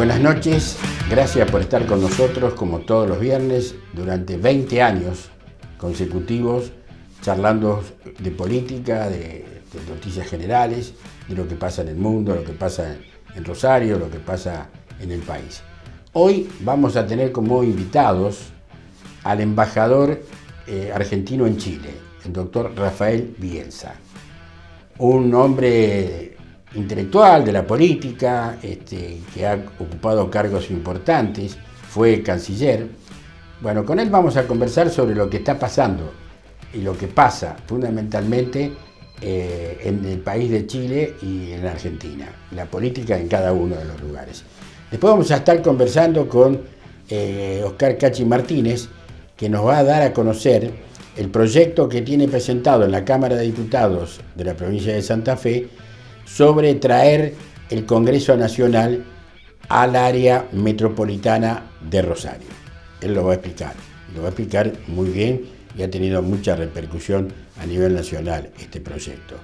Buenas noches, gracias por estar con nosotros como todos los viernes durante 20 años consecutivos, charlando de política, de noticias generales, de lo que pasa en el mundo, lo que pasa en Rosario, lo que pasa en el país. Hoy vamos a tener como invitados al embajador argentino en Chile, el doctor Rafael Bielsa, un hombre intelectual de la política, que ha ocupado cargos importantes, fue canciller. Bueno, con él vamos a conversar sobre lo que está pasando y lo que pasa fundamentalmente en el país de Chile y en Argentina, la política en cada uno de los lugares. Después vamos a estar conversando con Oscar Cachi Martínez, que nos va a dar a conocer el proyecto que tiene presentado en la Cámara de Diputados de la provincia de Santa Fe sobre traer el Congreso Nacional al área metropolitana de Rosario. Él lo va a explicar muy bien y ha tenido mucha repercusión a nivel nacional este proyecto.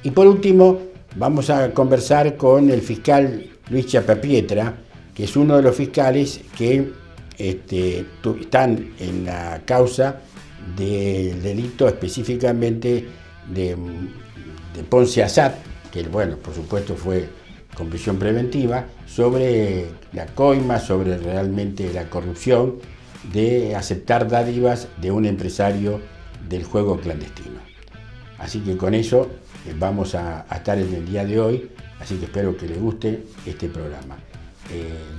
Y por último, vamos a conversar con el fiscal Luis Chiapapietra, que es uno de los fiscales que están en la causa del delito específicamente de Ponce Asat, que bueno, por supuesto fue con prisión preventiva, sobre la coima, sobre realmente la corrupción de aceptar dádivas de un empresario del juego clandestino. Así que con eso vamos a estar en el día de hoy, así que espero que les guste este programa.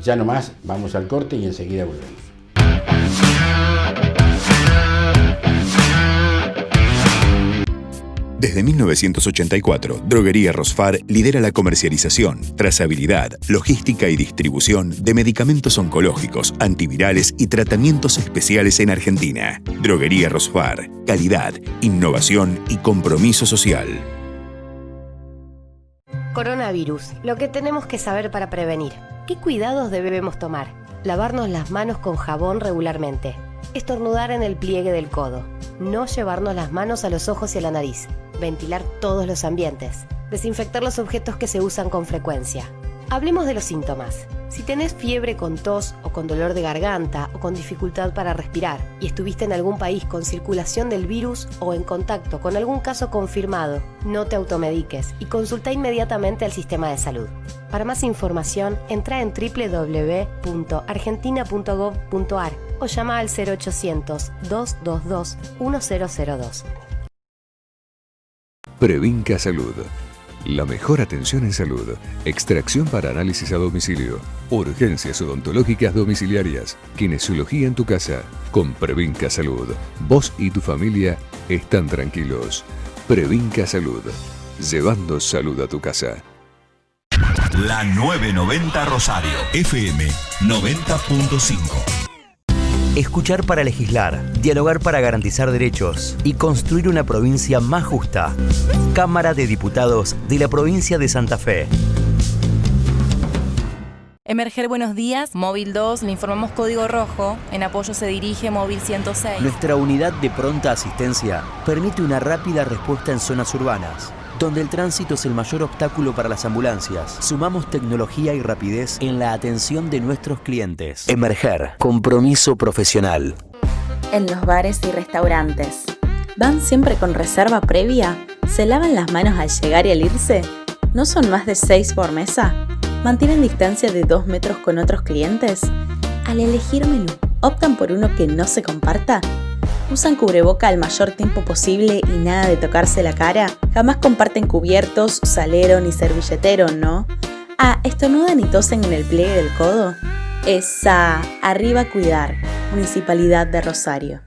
Ya nomás, vamos al corte y enseguida volvemos. Desde 1984, Droguería Rosfar lidera la comercialización, trazabilidad, logística y distribución de medicamentos oncológicos, antivirales y tratamientos especiales en Argentina. Droguería Rosfar, calidad, innovación y compromiso social. Coronavirus, lo que tenemos que saber para prevenir. ¿Qué cuidados debemos tomar? Lavarnos las manos con jabón regularmente. Estornudar en el pliegue del codo. No llevarnos las manos a los ojos y a la nariz. Ventilar todos los ambientes. Desinfectar los objetos que se usan con frecuencia. Hablemos de los síntomas. Si tenés fiebre con tos o con dolor de garganta o con dificultad para respirar y estuviste en algún país con circulación del virus o en contacto con algún caso confirmado, no te automediques y consulta inmediatamente al sistema de salud. Para más información, entra en www.argentina.gov.ar o llama al 0800-222-1002. Previnca Salud. La mejor atención en salud. Extracción para análisis a domicilio. Urgencias odontológicas domiciliarias. Kinesiología en tu casa. Con Previnca Salud. Vos y tu familia están tranquilos. Previnca Salud. Llevando salud a tu casa. La 990 Rosario. FM 90.5. Escuchar para legislar, dialogar para garantizar derechos y construir una provincia más justa. Cámara de Diputados de la provincia de Santa Fe. Emerger, buenos días. Móvil 2, le informamos código rojo. En apoyo se dirige Móvil 106. Nuestra unidad de pronta asistencia permite una rápida respuesta en zonas urbanas, donde el tránsito es el mayor obstáculo para las ambulancias. Sumamos tecnología y rapidez en la atención de nuestros clientes. Emerger, compromiso profesional. En los bares y restaurantes, ¿van siempre con reserva previa? ¿Se lavan las manos al llegar y al irse? ¿No son más de 6 por mesa? ¿Mantienen distancia de 2 metros con otros clientes? Al elegir menú, ¿optan por uno que no se comparta? ¿Usan cubreboca el mayor tiempo posible y nada de tocarse la cara? Jamás comparten cubiertos, salero ni servilletero, ¿no? ¿Estornudan y tosen en el pliegue del codo? Esa, arriba cuidar, Municipalidad de Rosario.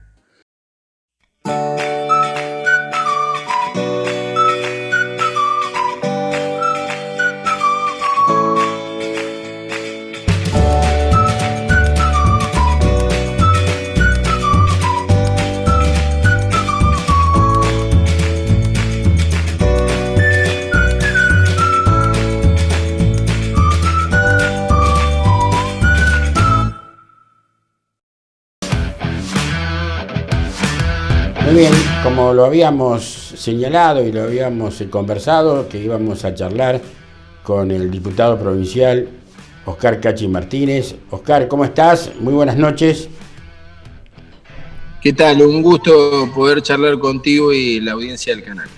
Muy bien, como lo habíamos señalado y lo habíamos conversado, que íbamos a charlar con el diputado provincial Oscar Cachi Martínez. Oscar, ¿cómo estás? Muy buenas noches. ¿Qué tal? Un gusto poder charlar contigo y la audiencia del canal.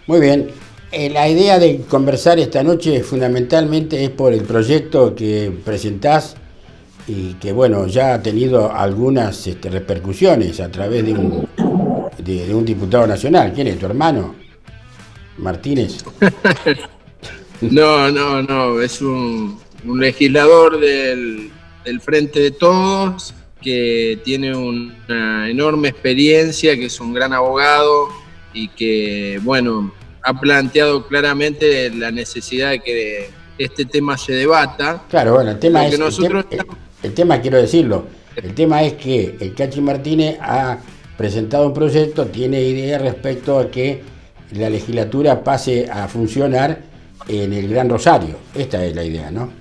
Muy bien. La idea de conversar esta noche fundamentalmente es por el proyecto que presentás y que, bueno, ya ha tenido algunas repercusiones a través de un diputado nacional. ¿Quién es, tu hermano? Martínez. No, es un legislador del Frente de Todos que tiene una enorme experiencia, que es un gran abogado y que, bueno, ha planteado claramente la necesidad de que este tema se debata. Claro, bueno, el tema quiero decirlo, el tema es que el Cachi Martínez ha presentado un proyecto, tiene idea respecto a que la legislatura pase a funcionar en el Gran Rosario. Esta es la idea, ¿no?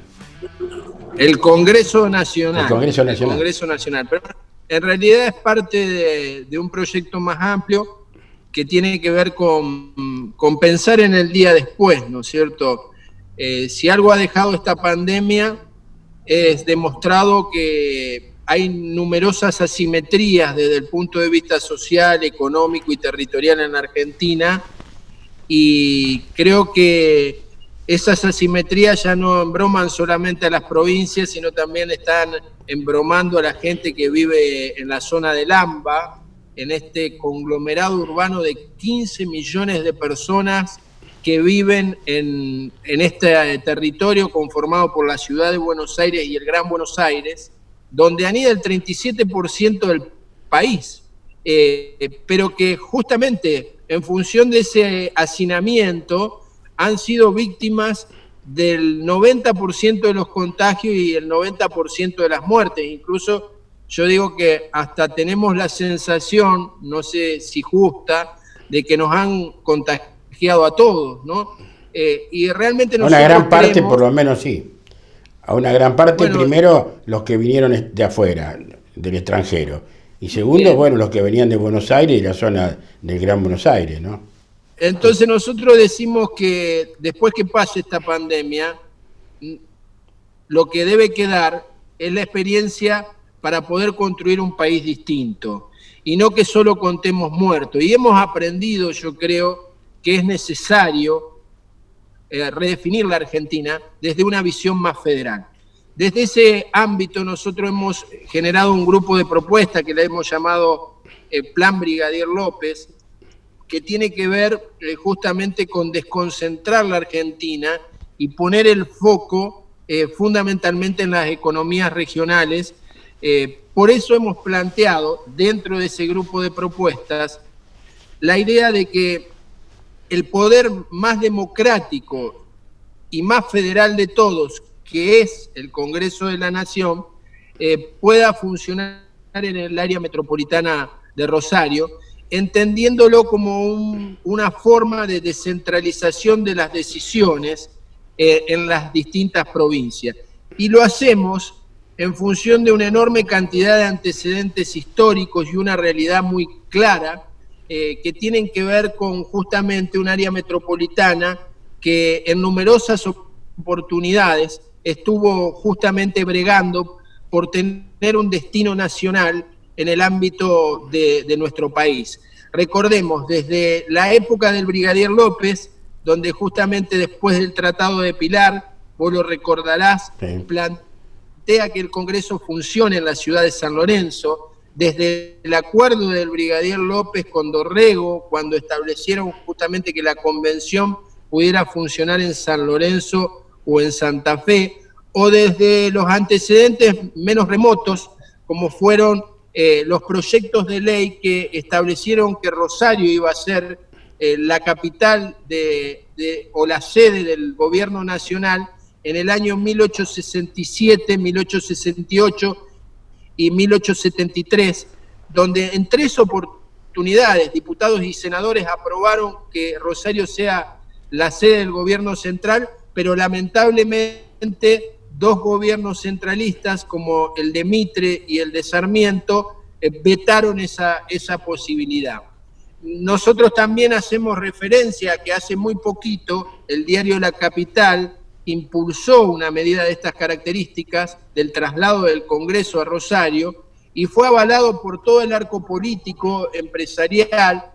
El Congreso Nacional. El Congreso Nacional. El Congreso Nacional. Pero en realidad es parte de un proyecto más amplio que tiene que ver con pensar en el día después, ¿no es cierto? Si algo ha dejado esta pandemia, es demostrado que hay numerosas asimetrías desde el punto de vista social, económico y territorial en la Argentina, y creo que esas asimetrías ya no embroman solamente a las provincias, sino también están embromando a la gente que vive en la zona del AMBA, en este conglomerado urbano de 15 millones de personas que viven en este territorio conformado por la ciudad de Buenos Aires y el Gran Buenos Aires, donde anida el 37% del país, pero que justamente en función de ese hacinamiento han sido víctimas del 90% de los contagios y el 90% de las muertes. Incluso yo digo que hasta tenemos la sensación, no sé si justa, de que nos han contagiado a todos, ¿no? Y realmente nosotros una gran parte, por lo menos sí. A una gran parte, bueno, primero los que vinieron de afuera, del extranjero. Y segundo, bien, bueno, los que venían de Buenos Aires y la zona del Gran Buenos Aires, ¿no? Entonces nosotros decimos que después que pase esta pandemia, lo que debe quedar es la experiencia para poder construir un país distinto y no que solo contemos muertos. Y hemos aprendido, yo creo, que es necesario redefinir la Argentina desde una visión más federal. Desde ese ámbito nosotros hemos generado un grupo de propuestas que le hemos llamado Plan Brigadier López, que tiene que ver justamente con desconcentrar la Argentina y poner el foco fundamentalmente en las economías regionales. Por eso hemos planteado dentro de ese grupo de propuestas la idea de que el poder más democrático y más federal de todos, que es el Congreso de la Nación, pueda funcionar en el área metropolitana de Rosario, entendiéndolo como una forma de descentralización de las decisiones en las distintas provincias. Y lo hacemos en función de una enorme cantidad de antecedentes históricos y una realidad muy clara que tienen que ver con justamente un área metropolitana que en numerosas oportunidades estuvo justamente bregando por tener un destino nacional en el ámbito de nuestro país. Recordemos, desde la época del Brigadier López, donde justamente después del Tratado de Pilar, vos lo recordarás, sí, plantea que el Congreso funcione en la ciudad de San Lorenzo, desde el acuerdo del Brigadier López con Dorrego, cuando establecieron justamente que la convención pudiera funcionar en San Lorenzo o en Santa Fe, o desde los antecedentes menos remotos, como fueron los proyectos de ley que establecieron que Rosario iba a ser la capital o la sede del gobierno nacional en el año 1867, 1868 y 1873, donde en 3 oportunidades diputados y senadores aprobaron que Rosario sea la sede del gobierno central, pero lamentablemente 2 gobiernos centralistas, como el de Mitre y el de Sarmiento, vetaron esa posibilidad. Nosotros también hacemos referencia a que hace muy poquito el diario La Capital impulsó una medida de estas características del traslado del Congreso a Rosario y fue avalado por todo el arco político, empresarial,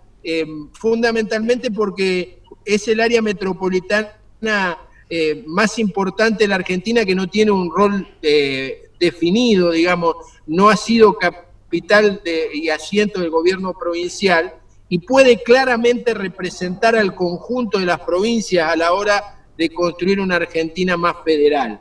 fundamentalmente porque es el área metropolitana más importante de la Argentina, que no tiene un rol definido, digamos, no ha sido capital y asiento del gobierno provincial, y puede claramente representar al conjunto de las provincias a la hora de construir una Argentina más federal.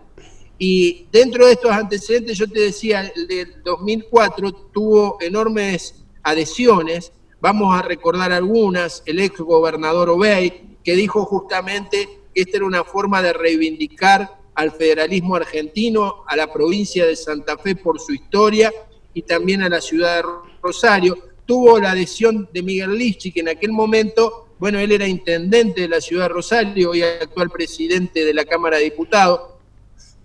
Y dentro de estos antecedentes, yo te decía, el del 2004 tuvo enormes adhesiones. Vamos a recordar algunas: el ex gobernador Obey, que dijo justamente que esta era una forma de reivindicar al federalismo argentino, a la provincia de Santa Fe por su historia y también a la ciudad de Rosario. Tuvo la adhesión de Miguel Lichi, que en aquel momento, bueno, él era intendente de la ciudad de Rosario, hoy actual presidente de la Cámara de Diputados.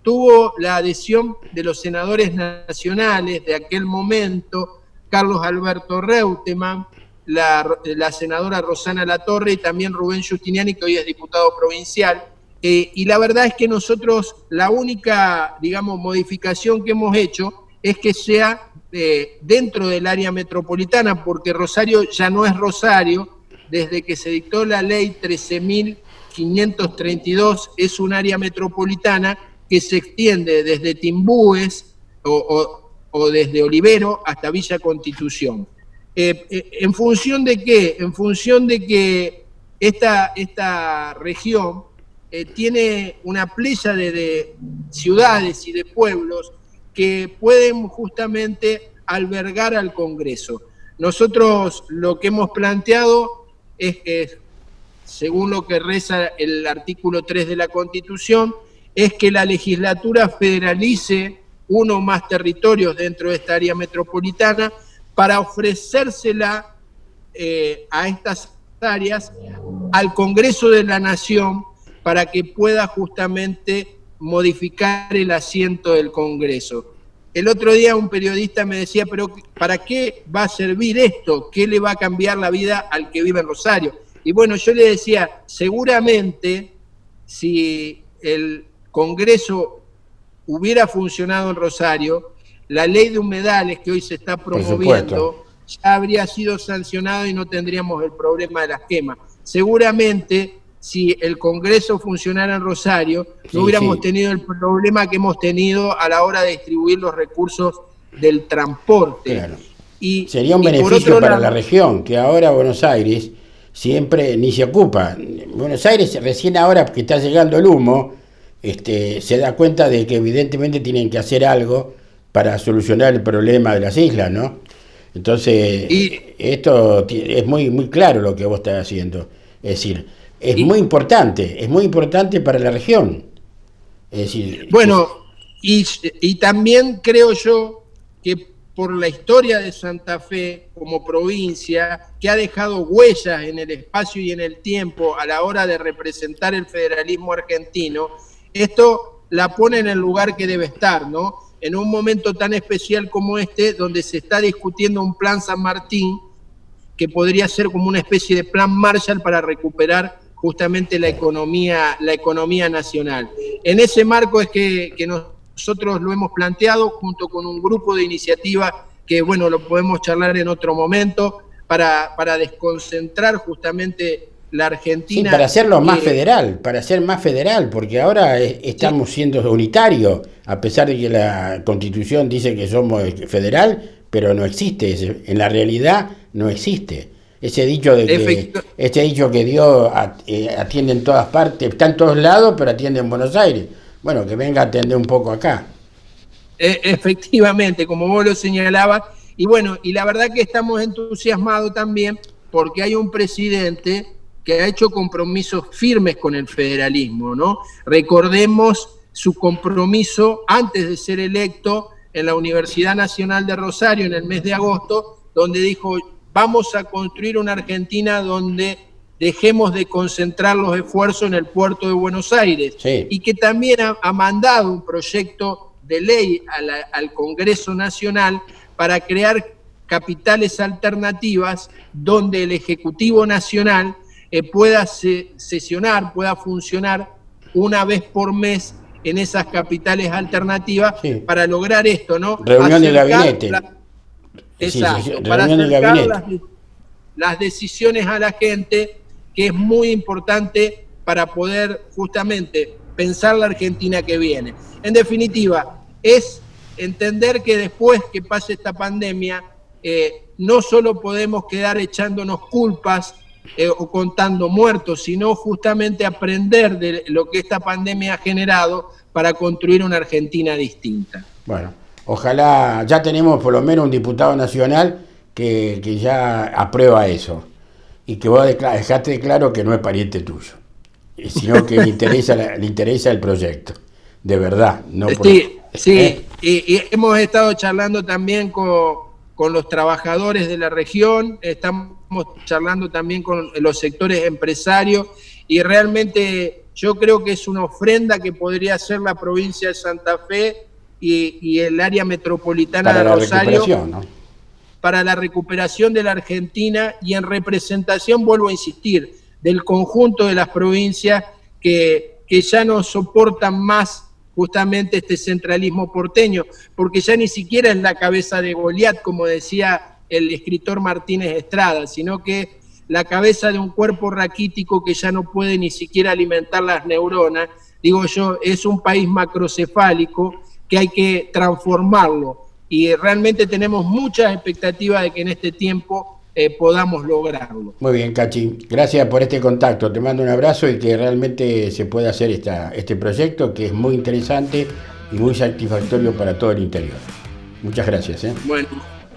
Tuvo la adhesión de los senadores nacionales de aquel momento, Carlos Alberto Reutemann, la senadora Rosana Latorre y también Rubén Giustiniani, que hoy es diputado provincial. Y la verdad es que nosotros la única, digamos, modificación que hemos hecho es que sea dentro del área metropolitana, porque Rosario ya no es Rosario. Desde que se dictó la ley 13.532 es un área metropolitana que se extiende desde Timbúes o desde Olivero hasta Villa Constitución. ¿En función de qué? En función de que esta región tiene una playa de ciudades y de pueblos que pueden justamente albergar al Congreso. Nosotros lo que hemos planteado es que, según lo que reza el artículo 3 de la Constitución, es que la legislatura federalice uno o más territorios dentro de esta área metropolitana para ofrecérsela a estas áreas al Congreso de la Nación para que pueda justamente modificar el asiento del Congreso. El otro día un periodista me decía, pero ¿para qué va a servir esto? ¿Qué le va a cambiar la vida al que vive en Rosario? Y bueno, yo le decía, seguramente si el Congreso hubiera funcionado en Rosario, la ley de humedales que hoy se está promoviendo ya habría sido sancionado y no tendríamos el problema de las quemas. Seguramente, si el Congreso funcionara en Rosario, no hubiéramos tenido el problema que hemos tenido a la hora de distribuir los recursos del transporte. Claro. Y sería un beneficio para la región, que ahora Buenos Aires siempre ni se ocupa. Buenos Aires, recién ahora que está llegando el humo, se da cuenta de que evidentemente tienen que hacer algo para solucionar el problema de las islas, ¿no? Entonces, esto es muy claro lo que vos estás haciendo. Es decir, es muy importante para la región. Es decir, bueno, y también creo yo que por la historia de Santa Fe como provincia, que ha dejado huellas en el espacio y en el tiempo a la hora de representar el federalismo argentino, esto la pone en el lugar que debe estar, ¿no? En un momento tan especial como este, donde se está discutiendo un plan San Martín, que podría ser como una especie de plan Marshall para recuperar justamente la economía nacional. En ese marco es que nosotros lo hemos planteado junto con un grupo de iniciativas que, bueno, lo podemos charlar en otro momento, para desconcentrar justamente la Argentina. Sí, para hacerlo más federal, para ser más federal, porque ahora estamos siendo unitarios, a pesar de que la Constitución dice que somos federal, pero no existe, en la realidad no existe. Ese dicho que Dios atiende en todas partes, está en todos lados, pero atiende en Buenos Aires. Bueno, que venga a atender un poco acá. Efectivamente, como vos lo señalabas, y bueno, y la verdad que estamos entusiasmados también porque hay un presidente que ha hecho compromisos firmes con el federalismo, ¿no? Recordemos su compromiso antes de ser electo en la Universidad Nacional de Rosario en el mes de agosto, donde dijo: vamos a construir una Argentina donde dejemos de concentrar los esfuerzos en el puerto de Buenos Aires. Sí. Y que también ha mandado un proyecto de ley al Congreso Nacional para crear capitales alternativas donde el Ejecutivo Nacional pueda sesionar, pueda funcionar una vez por mes en esas capitales alternativas, sí, para lograr esto, ¿no? Reunión de gabinete. Exacto, sí, para reunión de acercar gabinete. las decisiones a la gente, que es muy importante para poder justamente pensar la Argentina que viene. En definitiva, es entender que después que pase esta pandemia, no solo podemos quedar echándonos culpas o contando muertos, sino justamente aprender de lo que esta pandemia ha generado para construir una Argentina distinta. Bueno, ojalá, ya tenemos por lo menos un diputado nacional que ya aprueba eso, y que vos dejaste claro que no es pariente tuyo, sino que le interesa el proyecto, de verdad. No por... Sí, y hemos estado charlando también con los trabajadores de la región, estamos charlando también con los sectores empresarios, y realmente yo creo que es una ofrenda que podría hacer la provincia de Santa Fe y el área metropolitana de Rosario para la recuperación de la Argentina, y en representación, vuelvo a insistir, del conjunto de las provincias que ya no soportan más justamente este centralismo porteño, porque ya ni siquiera es la cabeza de Goliat, como decía el escritor Martínez Estrada, sino que la cabeza de un cuerpo raquítico que ya no puede ni siquiera alimentar las neuronas. Digo yo, es un país macrocefálico que hay que transformarlo, y realmente tenemos muchas expectativas de que en este tiempo podamos lograrlo. Muy bien, Cachi, gracias por este contacto, te mando un abrazo, y que realmente se pueda hacer este proyecto, que es muy interesante y muy satisfactorio para todo el interior. Muchas gracias. Bueno,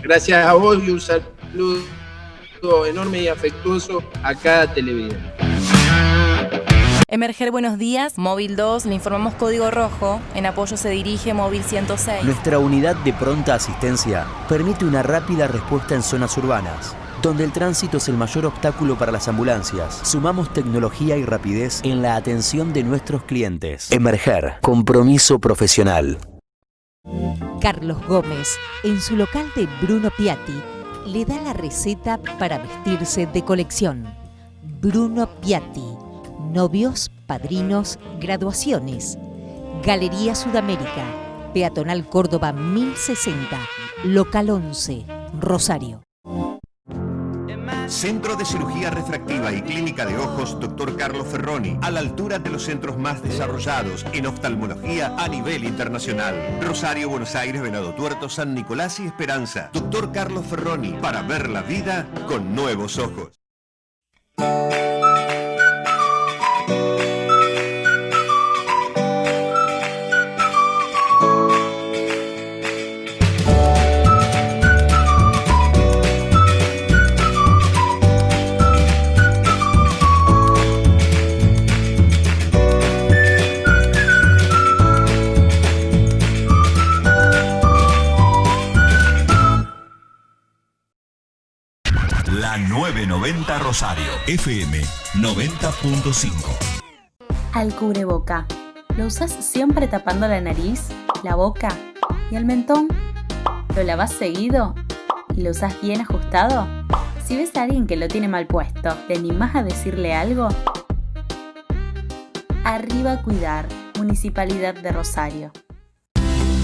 gracias a vos, y un saludo enorme y afectuoso a cada televidente. Emerger, buenos días. Móvil 2, le informamos código rojo. En apoyo se dirige Móvil 106. Nuestra unidad de pronta asistencia permite una rápida respuesta en zonas urbanas, donde el tránsito es el mayor obstáculo para las ambulancias. Sumamos tecnología y rapidez en la atención de nuestros clientes. Emerger, compromiso profesional. Carlos Gómez, en su local de Bruno Piatti, le da la receta para vestirse de colección. Bruno Piatti. Novios, padrinos, graduaciones. Galería Sudamérica, Peatonal Córdoba 1060, Local 11, Rosario. Centro de Cirugía Refractiva y Clínica de Ojos Dr. Carlos Ferroni, a la altura de los centros más desarrollados en oftalmología a nivel internacional. Rosario, Buenos Aires, Venado Tuerto, San Nicolás y Esperanza. Dr. Carlos Ferroni, para ver la vida con nuevos ojos. La 990 Rosario, FM 90.5. Al cubreboca, ¿lo usas siempre tapando la nariz, la boca y el mentón? ¿Lo lavas seguido y lo usas bien ajustado? Si ves a alguien que lo tiene mal puesto, ¿te animás a decirle algo? Arriba Cuidar, Municipalidad de Rosario.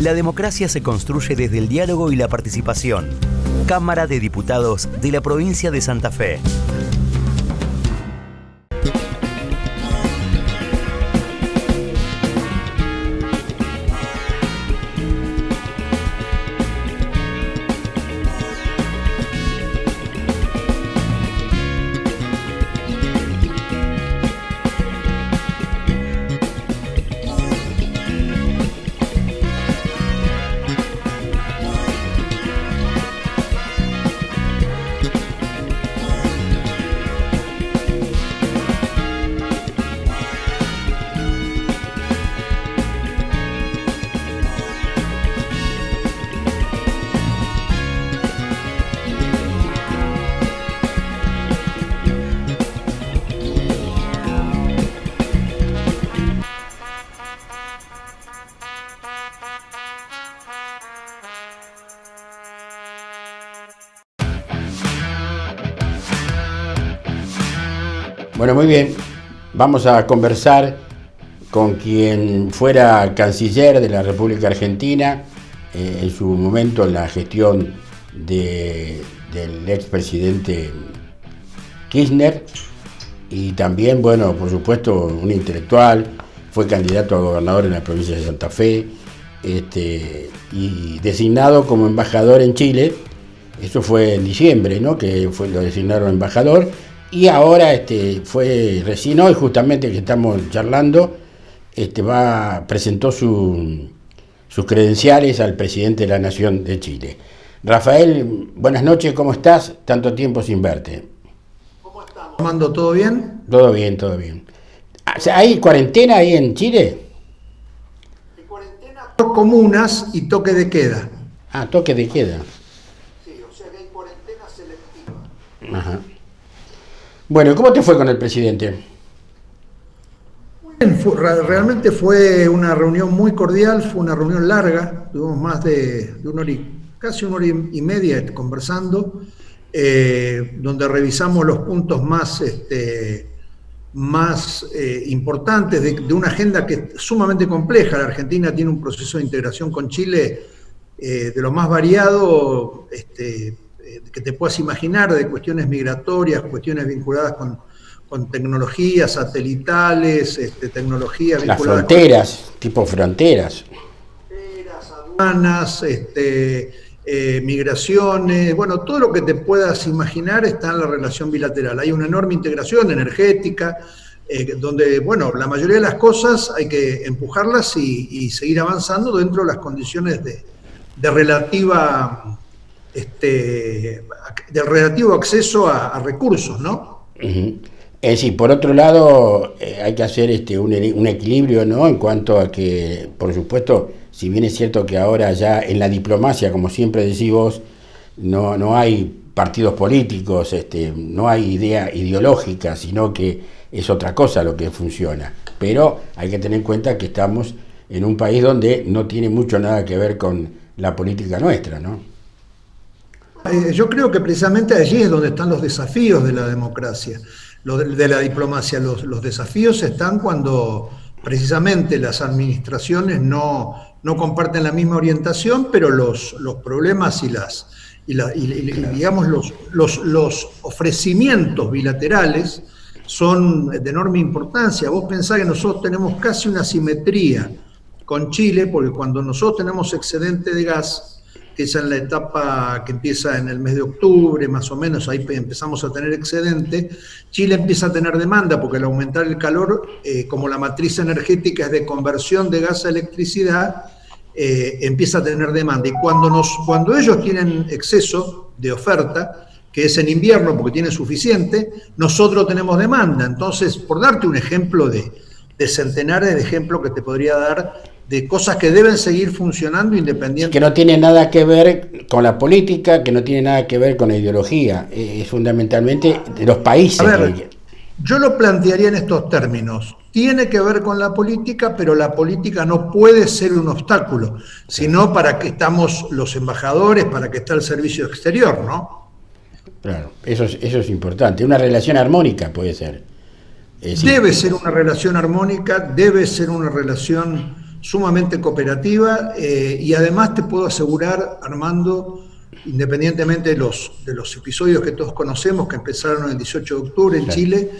La democracia se construye desde el diálogo y la participación. Cámara de Diputados de la provincia de Santa Fe. Bueno, muy bien. Vamos a conversar con quien fuera canciller de la República Argentina, en su momento en la gestión del expresidente Kirchner, y también, bueno, por supuesto, un intelectual, fue candidato a gobernador en la provincia de Santa Fe, y designado como embajador en Chile. Eso fue en diciembre, ¿no? Que lo designaron embajador, y ahora recién hoy, justamente que estamos charlando, presentó sus credenciales al presidente de la Nación de Chile. Rafael, buenas noches, ¿cómo estás? Tanto tiempo sin verte. ¿Cómo estamos, Armando? ¿Todo bien? Todo bien, todo bien. ¿Hay cuarentena ahí en Chile? Hay cuarentena por comunas y toque de queda. Ah, toque de queda. Sí, o sea que hay cuarentena selectiva. Ajá. Bueno, ¿cómo te fue con el presidente? Bien, realmente fue una reunión muy cordial, fue una reunión larga, tuvimos más de casi una hora y media conversando, donde revisamos los puntos más importantes de una agenda que es sumamente compleja. La Argentina tiene un proceso de integración con Chile de lo más variado que te puedas imaginar, de cuestiones migratorias, cuestiones vinculadas con tecnologías satelitales, tecnologías vinculadas las fronteras, tipo fronteras. Aduanas, migraciones, bueno, todo lo que te puedas imaginar está en la relación bilateral. Hay una enorme integración energética, donde, bueno, la mayoría de las cosas hay que empujarlas y seguir avanzando dentro de las condiciones de relativo acceso a recursos, ¿no? Uh-huh. Es decir, por otro lado, hay que hacer un equilibrio, ¿no? En cuanto a que, por supuesto, si bien es cierto que ahora ya en la diplomacia, como siempre decís vos, no hay partidos políticos, no hay idea ideológica, sino que es otra cosa lo que funciona. Pero hay que tener en cuenta que estamos en un país donde no tiene mucho nada que ver con la política nuestra, ¿no? Yo creo que precisamente allí es donde están los desafíos de la democracia, de la diplomacia. Los desafíos están cuando precisamente las administraciones no comparten la misma orientación, pero los problemas digamos los ofrecimientos bilaterales son de enorme importancia. Vos pensás que nosotros tenemos casi una simetría con Chile, porque cuando nosotros tenemos excedente de gas, que es en la etapa que empieza en el mes de octubre, más o menos, ahí empezamos a tener excedente, Chile empieza a tener demanda, porque al aumentar el calor, como la matriz energética es de conversión de gas a electricidad, empieza a tener demanda. Y cuando ellos tienen exceso de oferta, que es en invierno porque tienen suficiente, nosotros tenemos demanda. Entonces, por darte un ejemplo de centenares de ejemplos que te podría dar, de cosas que deben seguir funcionando independientemente. Que no tiene nada que ver con la política, que no tiene nada que ver con la ideología, es fundamentalmente de los países. A ver, yo lo plantearía en estos términos. Tiene que ver con la política, pero la política no puede ser un obstáculo, sino para que estamos los embajadores, para que está el servicio exterior, ¿no? Claro, eso es importante. Una relación armónica puede ser. Debe ser una relación armónica, debe ser una relación sumamente cooperativa, y además te puedo asegurar, Armando, independientemente de los episodios que todos conocemos, que empezaron el 18 de octubre en Chile,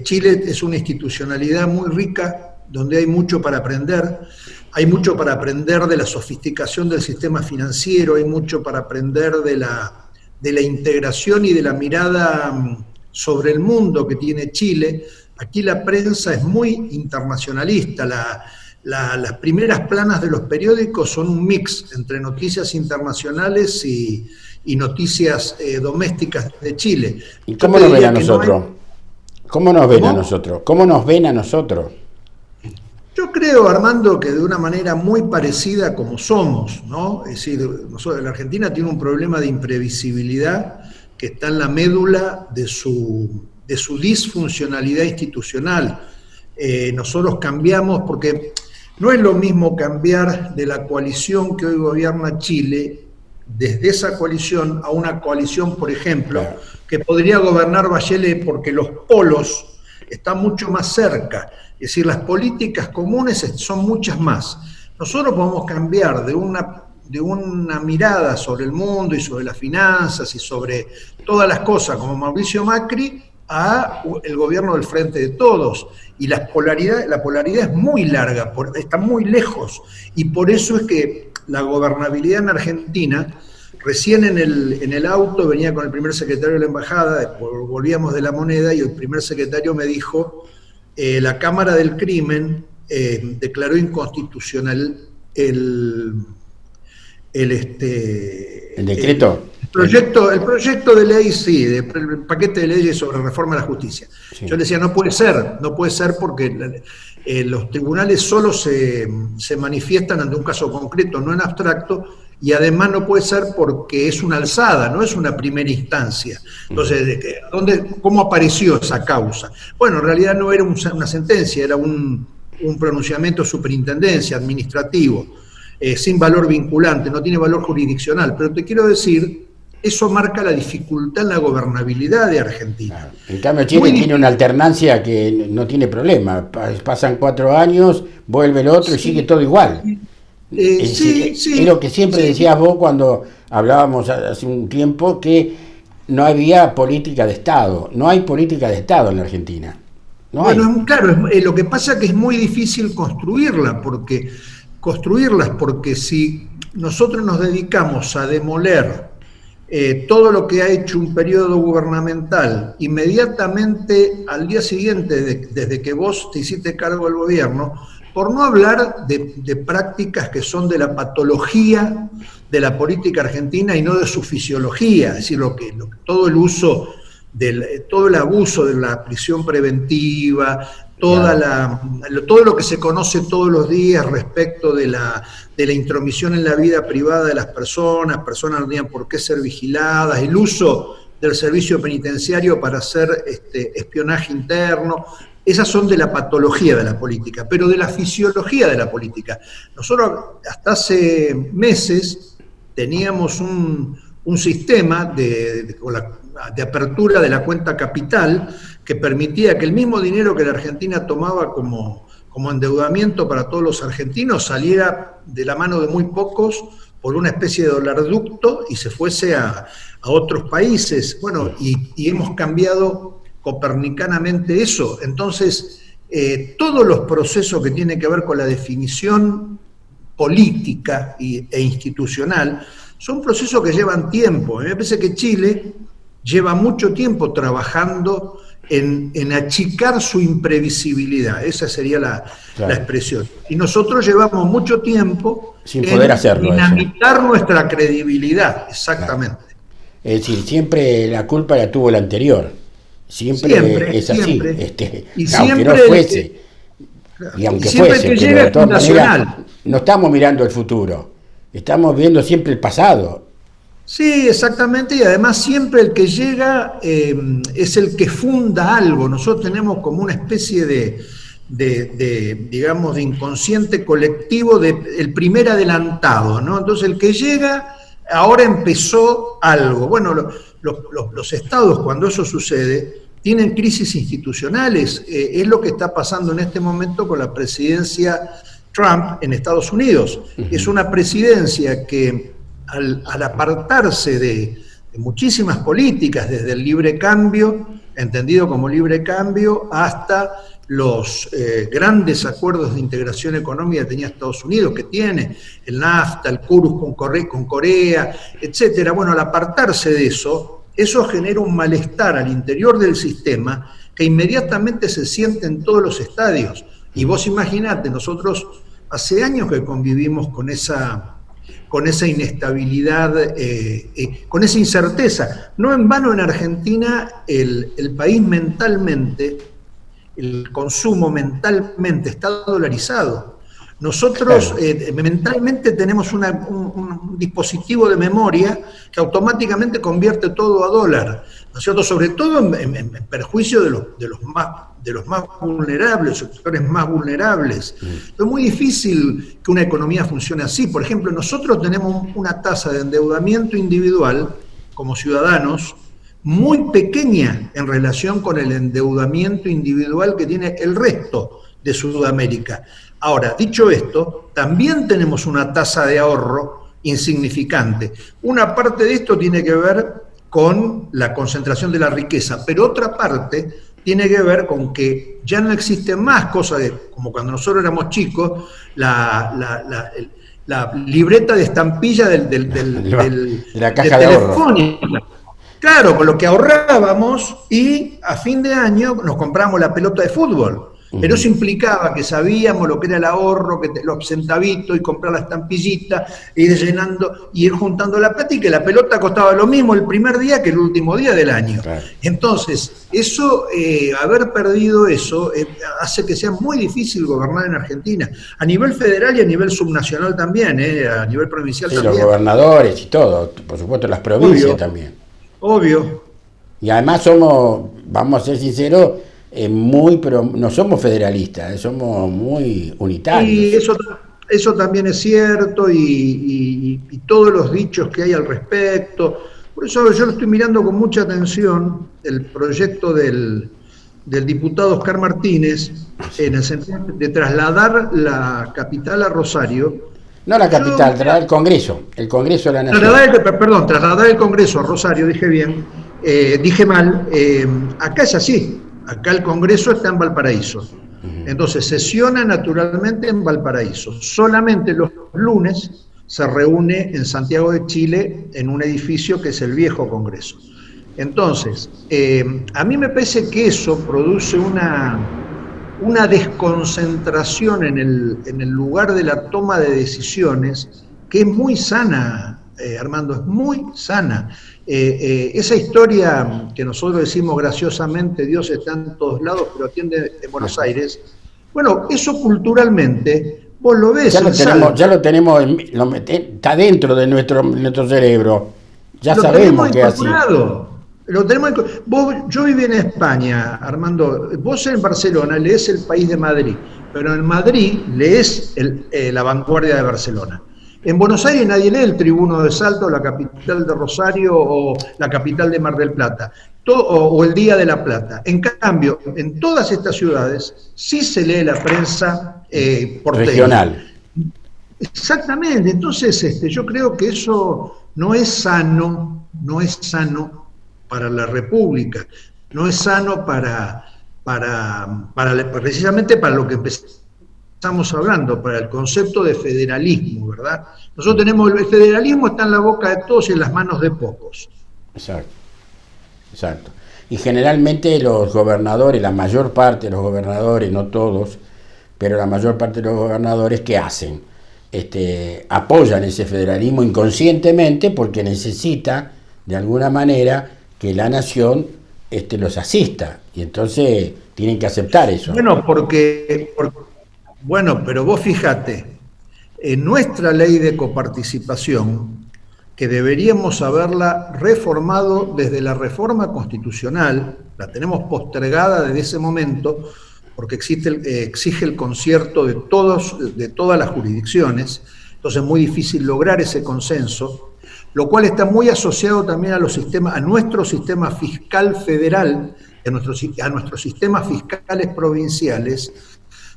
Chile es una institucionalidad muy rica, donde hay mucho para aprender. Hay mucho para aprender de la sofisticación del sistema financiero, hay mucho para aprender de la integración y de la mirada sobre el mundo que tiene Chile. Aquí la prensa es muy internacionalista. Las primeras planas de los periódicos son un mix entre noticias internacionales y noticias domésticas de Chile. ¿Y cómo nos ven a nosotros? ¿Cómo nos ven a nosotros? ¿Cómo nos ven a nosotros? Yo creo, Armando, que de una manera muy parecida como somos, ¿no? Es decir, la Argentina tiene un problema de imprevisibilidad que está en la médula de su disfuncionalidad institucional. Nosotros cambiamos porque no es lo mismo cambiar de la coalición que hoy gobierna Chile, desde esa coalición a una coalición, por ejemplo, que podría gobernar Bachelet, porque los polos están mucho más cerca. Es decir, las políticas comunes son muchas más. Nosotros podemos cambiar de una mirada sobre el mundo y sobre las finanzas y sobre todas las cosas como Mauricio Macri a el gobierno del Frente de Todos. Y la polaridad es muy larga, está muy lejos. Y por eso es que la gobernabilidad en Argentina, recién en el auto venía con el primer secretario de la embajada, volvíamos de la Moneda y el primer secretario me dijo, la Cámara del Crimen declaró inconstitucional el decreto. El proyecto de ley, sí, el paquete de leyes sobre reforma a la justicia. Sí. Yo le decía, no puede ser porque los tribunales solo se manifiestan ante un caso concreto, no en abstracto, y además no puede ser porque es una alzada, no es una primera instancia. Entonces, ¿cómo apareció esa causa? Bueno, en realidad no era una sentencia, era un pronunciamiento de superintendencia administrativo, sin valor vinculante, no tiene valor jurisdiccional, pero te quiero decir, eso marca la dificultad en la gobernabilidad de Argentina. En cambio, Chile tiene una alternancia que no tiene problema. Pasan 4 años, vuelve el otro y sigue todo igual. Es lo que siempre decías vos cuando hablábamos hace un tiempo, que no había política de Estado. No hay política de Estado en la Argentina. Claro, lo que pasa es que es muy difícil construirlas, porque si nosotros nos dedicamos a demoler todo lo que ha hecho un periodo gubernamental, inmediatamente al día siguiente, desde que vos te hiciste cargo del gobierno, por no hablar de prácticas que son de la patología de la política argentina y no de su fisiología, es decir, todo el abuso de la prisión preventiva, todo lo que se conoce todos los días respecto de la intromisión en la vida privada de las personas no tenían por qué ser vigiladas, el uso del servicio penitenciario para hacer espionaje interno. Esas son de la patología de la política, pero de la fisiología de la política. Nosotros hasta hace meses teníamos un sistema de apertura de la cuenta capital que permitía que el mismo dinero que la Argentina tomaba como endeudamiento para todos los argentinos saliera de la mano de muy pocos por una especie de dolarducto y se fuese a otros países. Bueno, y hemos cambiado copernicanamente eso. Entonces, todos los procesos que tienen que ver con la definición política e institucional son procesos que llevan tiempo. A mí me parece que Chile lleva mucho tiempo trabajando en achicar su imprevisibilidad, esa sería la expresión. Y nosotros llevamos mucho tiempo sin poder hacerlo, dinamitar nuestra credibilidad, exactamente. Claro. Es decir, siempre la culpa la tuvo el anterior. Siempre es así. Y aunque siempre no fuese. Y aunque fuese, que llega de todas nacional. maneras, no estamos mirando el futuro, estamos viendo siempre el pasado. Sí, exactamente, y además siempre el que llega es el que funda algo. Nosotros tenemos como una especie digamos, de inconsciente colectivo el primer adelantado, ¿no? Entonces el que llega ahora empezó algo. Bueno, los estados, cuando eso sucede, tienen crisis institucionales. Es lo que está pasando en este momento con la presidencia Trump en Estados Unidos. Es una presidencia que al apartarse de muchísimas políticas, desde el libre cambio, entendido como libre cambio, hasta los grandes acuerdos de integración económica que tenía Estados Unidos, que tiene el NAFTA, el KURUS con Corea, etcétera. Bueno, al apartarse de eso genera un malestar al interior del sistema que inmediatamente se siente en todos los estadios. Y vos imaginate, nosotros hace años que convivimos con esa inestabilidad, con esa incerteza. No en vano en Argentina el país mentalmente, el consumo mentalmente está dolarizado. Nosotros mentalmente tenemos un dispositivo de memoria que automáticamente convierte todo a dólar, ¿no es cierto? Sobre todo en perjuicio de los más vulnerables, sectores más vulnerables. Es muy difícil que una economía funcione así. Por ejemplo, nosotros tenemos una tasa de endeudamiento individual como ciudadanos muy pequeña en relación con el endeudamiento individual que tiene el resto de Sudamérica. Ahora, dicho esto, también tenemos una tasa de ahorro insignificante. Una parte de esto tiene que ver con la concentración de la riqueza, pero otra parte tiene que ver con que ya no existen más cosas como cuando nosotros éramos chicos, la libreta de estampilla de la caja de ahorro. Claro, con lo que ahorrábamos y a fin de año nos compramos la pelota de fútbol. Pero eso implicaba que sabíamos lo que era el ahorro, los centavitos y comprar la estampillita, ir llenando, ir juntando la plata y que la pelota costaba lo mismo el primer día que el último día del año. Claro. Entonces, eso, haber perdido eso, hace que sea muy difícil gobernar en Argentina, a nivel federal y a nivel subnacional también, a nivel provincial sí, también. Los gobernadores y todo, por supuesto las provincias obvio, también. Obvio. Y además somos, vamos a ser sinceros, pero no somos federalistas, somos muy unitarios. Y eso también es cierto, y todos los dichos que hay al respecto. Por eso yo lo estoy mirando con mucha atención, el proyecto del diputado Oscar Martínez, en el sentido de trasladar la capital a Rosario. No la capital, trasladar el Congreso de la Nación. Trasladar el Congreso a Rosario, dije bien, dije mal, acá es así. Acá el Congreso está en Valparaíso. Entonces sesiona naturalmente en Valparaíso. Solamente los lunes se reúne en Santiago de Chile en un edificio que es el viejo Congreso. Entonces, a mí me parece que eso produce una desconcentración en el lugar de la toma de decisiones que es muy sana, Armando, es muy sana. Esa historia que nosotros decimos graciosamente, Dios está en todos lados, pero atiende en Buenos Aires, bueno, eso culturalmente, vos lo ves. Ya lo tenemos, está dentro de nuestro cerebro, ya sabemos que es así. Yo viví en España, Armando, vos en Barcelona lees El País de Madrid, pero en Madrid lees La Vanguardia de Barcelona. En Buenos Aires nadie lee El Tribuno de Salto, la capital de Rosario o la capital de Mar del Plata, o El Día de la Plata. En cambio, en todas estas ciudades sí se lee la prensa porteña. Regional. Exactamente, entonces yo creo que eso no es sano para la República, no es sano precisamente para lo que estamos hablando, para el concepto de federalismo, ¿verdad? Nosotros tenemos, el federalismo está en la boca de todos y en las manos de pocos. Exacto. Y generalmente los gobernadores, la mayor parte de los gobernadores, no todos, pero la mayor parte de los gobernadores, ¿qué hacen? Apoyan ese federalismo inconscientemente porque necesita, de alguna manera, que la nación los asista. Y entonces tienen que aceptar eso. Bueno, pero vos fíjate, en nuestra ley de coparticipación, que deberíamos haberla reformado desde la reforma constitucional, la tenemos postergada desde ese momento, porque exige el concierto de todas las jurisdicciones, entonces es muy difícil lograr ese consenso, lo cual está muy asociado también a nuestro sistema fiscal federal, a nuestros sistemas fiscales provinciales.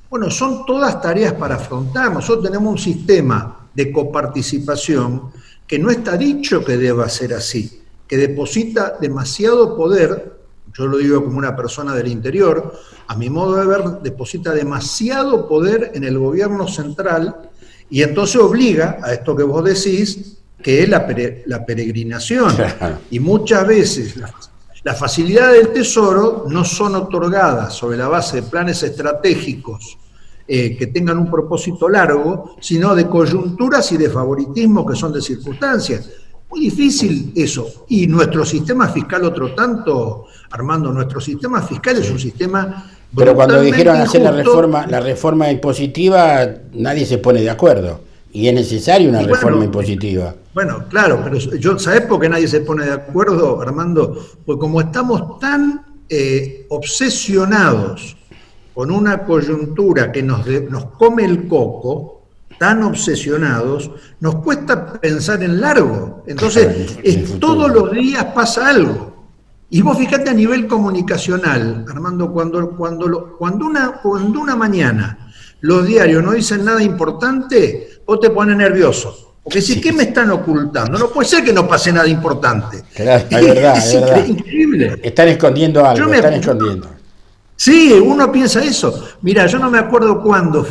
Bueno, son todas tareas para afrontar. Nosotros tenemos un sistema de coparticipación que no está dicho que deba ser así, que deposita demasiado poder, yo lo digo como una persona del interior, a mi modo de ver, deposita demasiado poder en el gobierno central y entonces obliga a esto que vos decís, que es la peregrinación. Y muchas veces las facilidades del Tesoro no son otorgadas sobre la base de planes estratégicos que tengan un propósito largo, sino de coyunturas y de favoritismo que son de circunstancias. Muy difícil eso. Y nuestro sistema fiscal, otro tanto, Armando, nuestro sistema fiscal es un sistema... Pero cuando dijeron hacer la reforma impositiva, nadie se pone de acuerdo. Y es necesaria una reforma impositiva. Bueno, claro, pero ¿sabés por qué nadie se pone de acuerdo, Armando? Porque como estamos tan obsesionados con una coyuntura que nos come el coco, tan obsesionados, nos cuesta pensar en largo. Entonces, todos los días pasa algo. Y vos fijate a nivel comunicacional, Armando, cuando una mañana los diarios no dicen nada importante, vos te pones nervioso. Porque si, ¿qué me están ocultando? No puede ser que no pase nada importante. Claro, es verdad, es verdad. Increíble. Están escondiendo algo, están escondiendo. Sí, uno piensa eso. Mira, yo no me acuerdo cuándo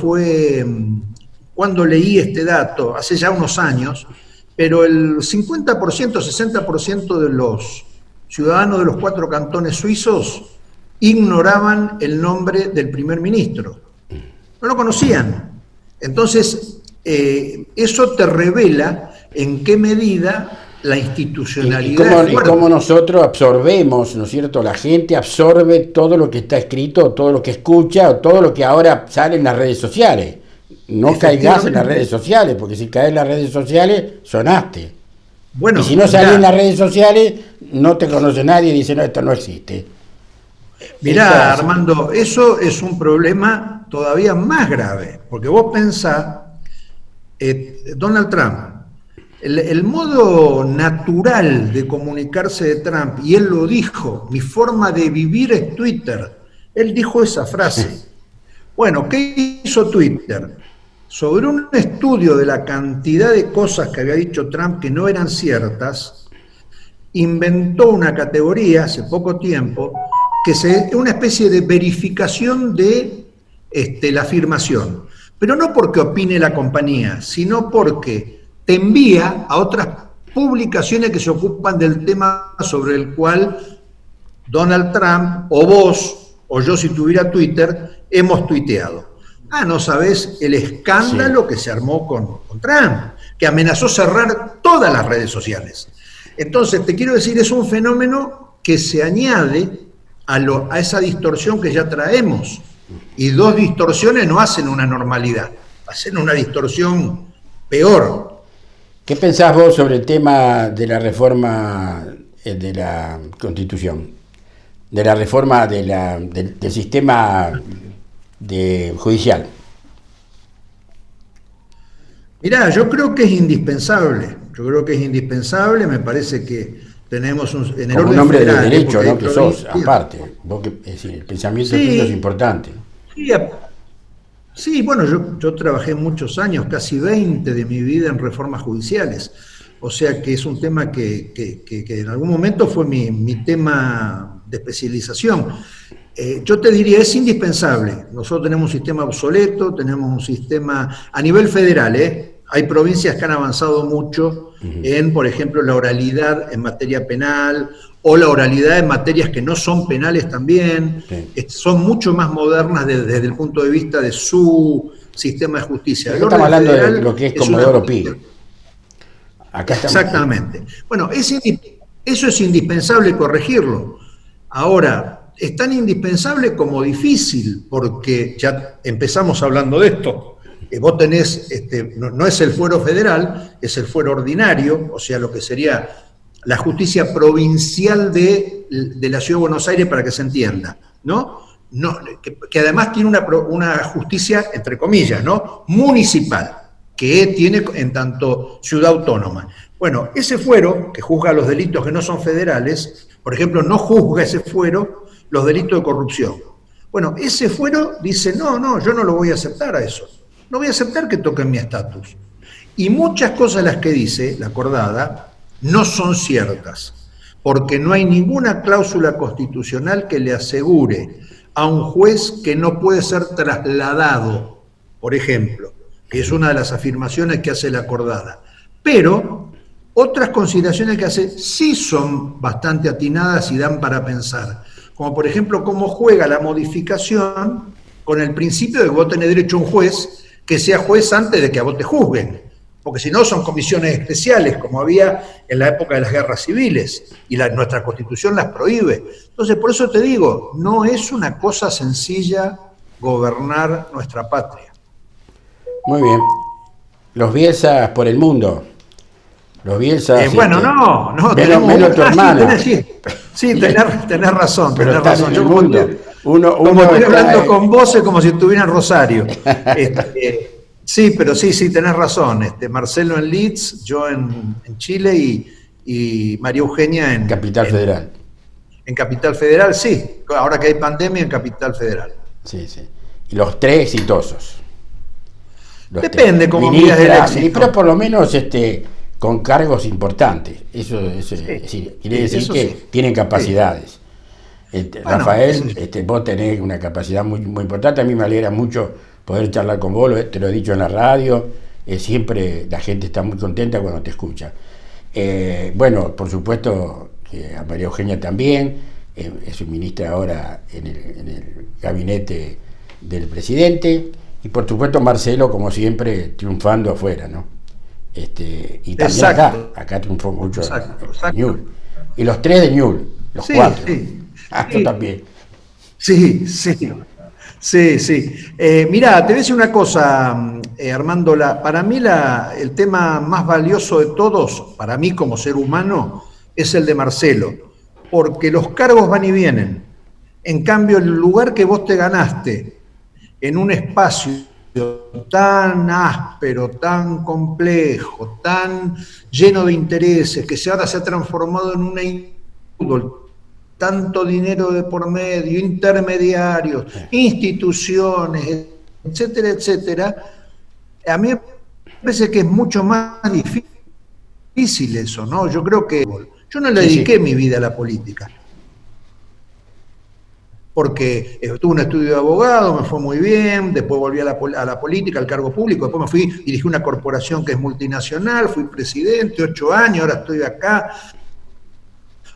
leí este dato, hace ya unos años, pero el 50%, 60% de los ciudadanos de los 4 cantones suizos ignoraban el nombre del primer ministro. No lo conocían. Entonces, eso te revela en qué medida la institucionalidad... Y cómo nosotros absorbemos, ¿no es cierto? La gente absorbe todo lo que está escrito, todo lo que escucha, o todo lo que ahora sale en las redes sociales. No caigas en las redes sociales, porque si caes en las redes sociales, sonaste. Bueno, y si no salís en las redes sociales, no te conoce nadie y dice, no, esto no existe. Mirá, Armando, eso es un problema todavía más grave, porque vos pensás, Donald Trump, el modo natural de comunicarse de Trump, y él lo dijo, mi forma de vivir es Twitter, él dijo esa frase. Bueno, ¿qué hizo Twitter? Sobre un estudio de la cantidad de cosas que había dicho Trump que no eran ciertas, inventó una categoría hace poco tiempo que es una especie de verificación de la afirmación. Pero no porque opine la compañía, sino porque te envía a otras publicaciones que se ocupan del tema sobre el cual Donald Trump, o vos, o yo si tuviera Twitter, hemos tuiteado. No sabés el escándalo que se armó con Trump, que amenazó cerrar todas las redes sociales. Entonces, te quiero decir, es un fenómeno que se añade a esa distorsión que ya traemos. Y 2 distorsiones no hacen una normalidad, hacen una distorsión peor. ¿Qué pensás vos sobre el tema de la reforma de la Constitución? De la reforma del sistema judicial. Mirá, yo creo que es indispensable. Me parece que tenemos en el como orden un hombre federal, de derecho, ¿no? Que sos, aparte. Es decir, el pensamiento tuyo es importante. Sí, bueno, yo trabajé muchos años, casi 20 de mi vida en reformas judiciales. O sea que es un tema que en algún momento fue mi tema de especialización. Yo te diría, es indispensable. Nosotros tenemos un sistema obsoleto, tenemos un sistema a nivel federal, Hay provincias que han avanzado mucho en, por ejemplo, la oralidad en materia penal o la oralidad en materias que no son penales también. Son mucho más modernas desde el punto de vista de su sistema de justicia. Estamos hablando de lo que es Comodoro Pi. Exactamente. Bueno, eso es indispensable corregirlo. Ahora, es tan indispensable como difícil, porque ya empezamos hablando de esto. Vos tenés, no es el fuero federal, es el fuero ordinario, o sea, lo que sería la justicia provincial de la Ciudad de Buenos Aires, para que se entienda, ¿no? Que además tiene una justicia, entre comillas, ¿no? Municipal, que tiene en tanto ciudad autónoma. Bueno, ese fuero, que juzga los delitos que no son federales, por ejemplo, no juzga ese fuero los delitos de corrupción. Bueno, ese fuero dice, no, yo no lo voy a aceptar a eso. No voy a aceptar que toquen mi estatus. Y muchas cosas las que dice la acordada no son ciertas, porque no hay ninguna cláusula constitucional que le asegure a un juez que no puede ser trasladado, por ejemplo, que es una de las afirmaciones que hace la acordada. Pero otras consideraciones que hace sí son bastante atinadas y dan para pensar, como por ejemplo cómo juega la modificación con el principio de que vos tenés derecho a un juez que sea juez antes de que a vos te juzguen, porque si no son comisiones especiales, como había en la época de las guerras civiles, y nuestra Constitución las prohíbe. Entonces, por eso te digo, no es una cosa sencilla gobernar nuestra patria. Muy bien. Los Bielsas por el mundo. Los Bielsas... bueno, no. Menos tu hermana. Sí, tenés razón. Pero tenés razón. En el mundo. Como estoy hablando con vos, es como si estuviera en Rosario. Sí, pero sí, tenés razón. Marcelo en Leeds, yo en Chile y María Eugenia en... Capital Federal. En Capital Federal sí, ahora que hay pandemia en Capital Federal. Sí, sí. Y los tres exitosos. Depende cómo miras el éxito. Pero por lo menos con cargos importantes. Eso sí, quiere decir que sí, tienen capacidades. Sí. Rafael, vos tenés una capacidad muy, muy importante. A mí me alegra mucho poder charlar con vos, te lo he dicho en la radio. Siempre la gente está muy contenta cuando te escucha. Bueno, por supuesto que a María Eugenia también, es ministra ahora en el gabinete del presidente, y por supuesto Marcelo, como siempre, triunfando afuera, ¿no? Y también acá triunfó mucho Ñul. Y los tres de Ñul, los cuatro. Sí. Tú también. Sí. Mirá, te voy a decir una cosa, Armando. Para mí el tema más valioso de todos, para mí como ser humano, es el de Marcelo, porque los cargos van y vienen. En cambio, el lugar que vos te ganaste en un espacio tan áspero, tan complejo, tan lleno de intereses, que ahora se ha transformado en una fútbol, tanto dinero de por medio, intermediarios, instituciones, etcétera, etcétera, a mí me parece que es mucho más difícil eso, ¿no? Yo creo que yo no le dediqué mi vida a la política, porque tuve un estudio de abogado, me fue muy bien, después volví a la política, al cargo público, después me fui, dirigí una corporación que es multinacional, fui presidente 8 años, ahora estoy acá.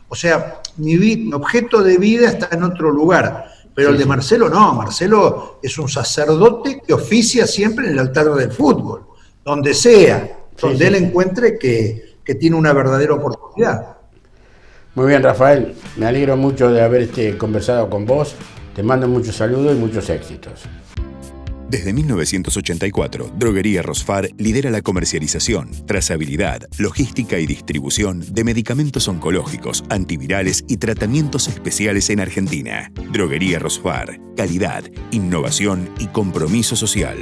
O sea, mi objeto de vida está en otro lugar, pero el de Marcelo no. Marcelo es un sacerdote que oficia siempre en el altar del fútbol, donde sea, donde él encuentre que tiene una verdadera oportunidad. Muy bien, Rafael, me alegro mucho de haber conversado con vos, te mando muchos saludos y muchos éxitos. Desde 1984, Droguería Rosfar lidera la comercialización, trazabilidad, logística y distribución de medicamentos oncológicos, antivirales y tratamientos especiales en Argentina. Droguería Rosfar, calidad, innovación y compromiso social.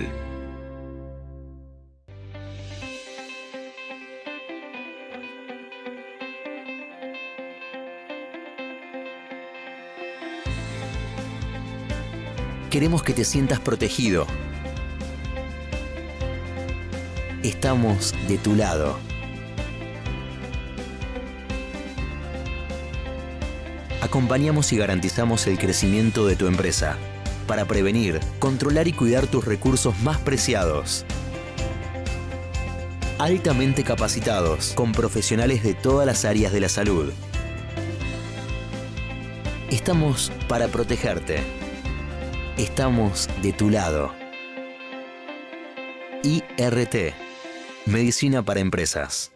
Queremos que te sientas protegido. Estamos de tu lado. Acompañamos y garantizamos el crecimiento de tu empresa para prevenir, controlar y cuidar tus recursos más preciados. Altamente capacitados, con profesionales de todas las áreas de la salud. Estamos para protegerte. Estamos de tu lado. IRT, Medicina para Empresas.